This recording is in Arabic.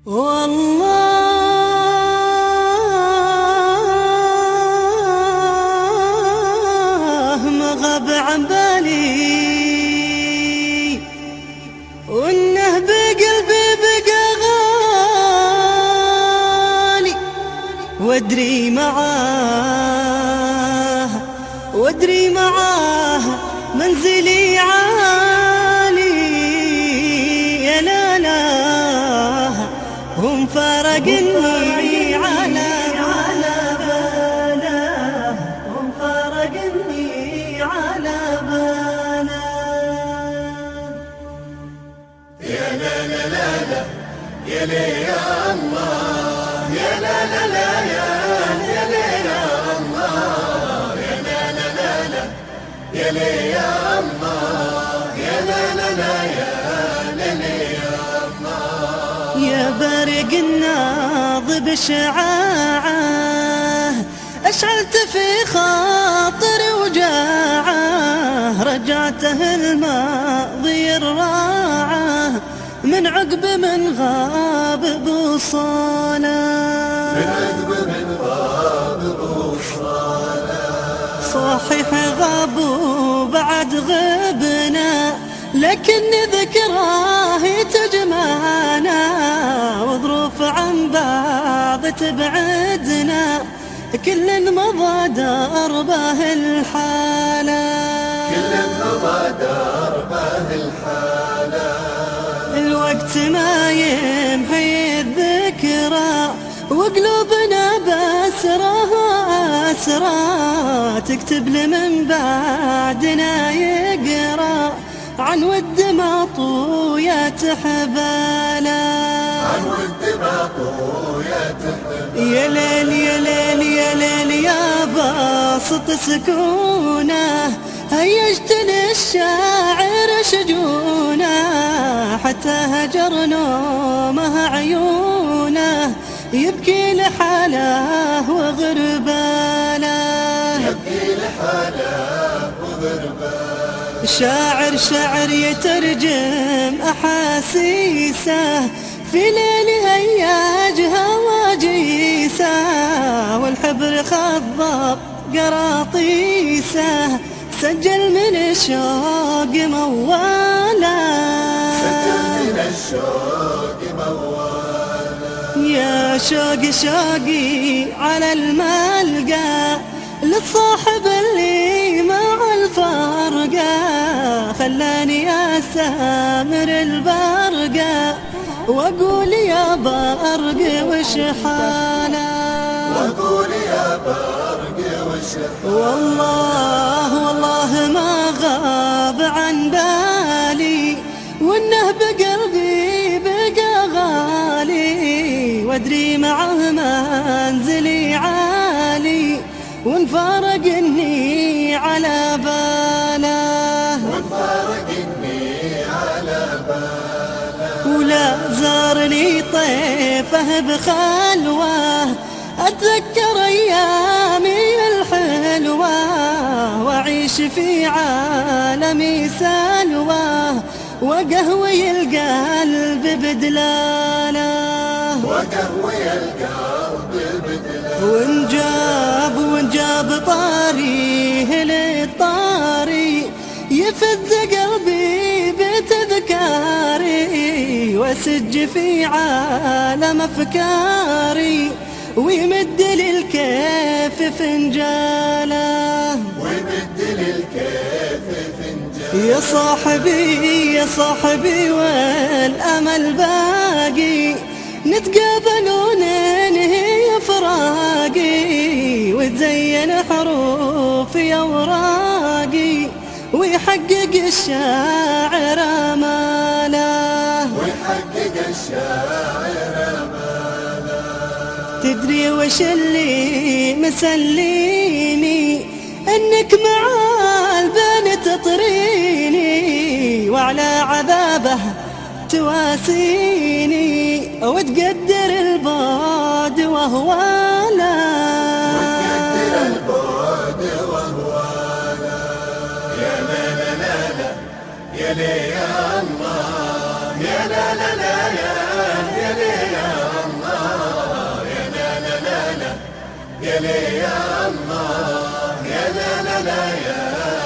والله ما غاب عن بالي وانه بقلبي بقى غالي، وادري معاه منزلي عالي. يا لا لا هم فارقني على باله، هم فارقني على باله. يا لا لا لا لا يا لي يا الله، يا لا لا لا يا لي يا الله، يا لا لا لا لا يا لي يا الله، يا لا لا لا يا لي يا الله. يا بارق الناض بشعاعه أشعلت في خاطري وجاعه، رجعته الماضي الراعه من عقب من غاب بوصاله، من عقب من غاب بوصاله. صحيح غابوا بعد غبنا لكن ذكراه تجمعنا، وظروف عن بعض تبعدنا كل مضى دربه الحالة، كل مضى دربه الحالة. الوقت ما يمحي الذكرى وقلوبنا بأسرها أسرى، تكتب لمن بعدنا يقرأ عن ود مطوية حباله، عن ود مطوية حباله. يا ليل يا ليل يا ليل يا باسط سكونه، هيجت للشاعر شجونه حتى هجر نومه عيونه، يبكي لحاله وغرباله، يبكي لحاله وغرباله. شاعر يترجم أحاسيسه في ليل هياج هواجيسه، والحبر خضب قراطيسه سجل من الشوق مواله، سجل من الشوق مواله. يا شوقي على الملقى للصاحب اللي مع الفرقة، خلاني أسامر البرقة وأقول يا برق وش حاله، وأقول يا برق وش حاله. والله ما غاب عن بالي وإنه بقلبي بقى غالي، وأدري معه منزلي عالي ونفارقني على باله، ونفارقني على باله. ولا زارني طيفه بخلوه أتذكر أيامي الحلوة، وأعيش في عالمي سلوى وقهوي القلب بدلاله، وقهوي القلب بدلاله. وانجاب طاريه للطاري يفز قلبي بتذكاري، واسج في عالم افكاري ويمد للكيف فنجاله، ويمد للكيف فنجاله. يا صاحبي والامل باقي، نتقابل وننهي فراقي، وتزين حروفي اوراقي ويحقق الشاعر اماله، ويحقق الشاعر اماله. تدري وش اللي مسليني؟ انك مع البن تطريني وعلى عذابه تواسيني، وتقدر البعد وهو لا، وتقدر البعد وهو لا. يا لا لا لا لا يا لي يا الله، يا لا لا لا يا لي يا يا لي يا الله، يا لا لا لا يا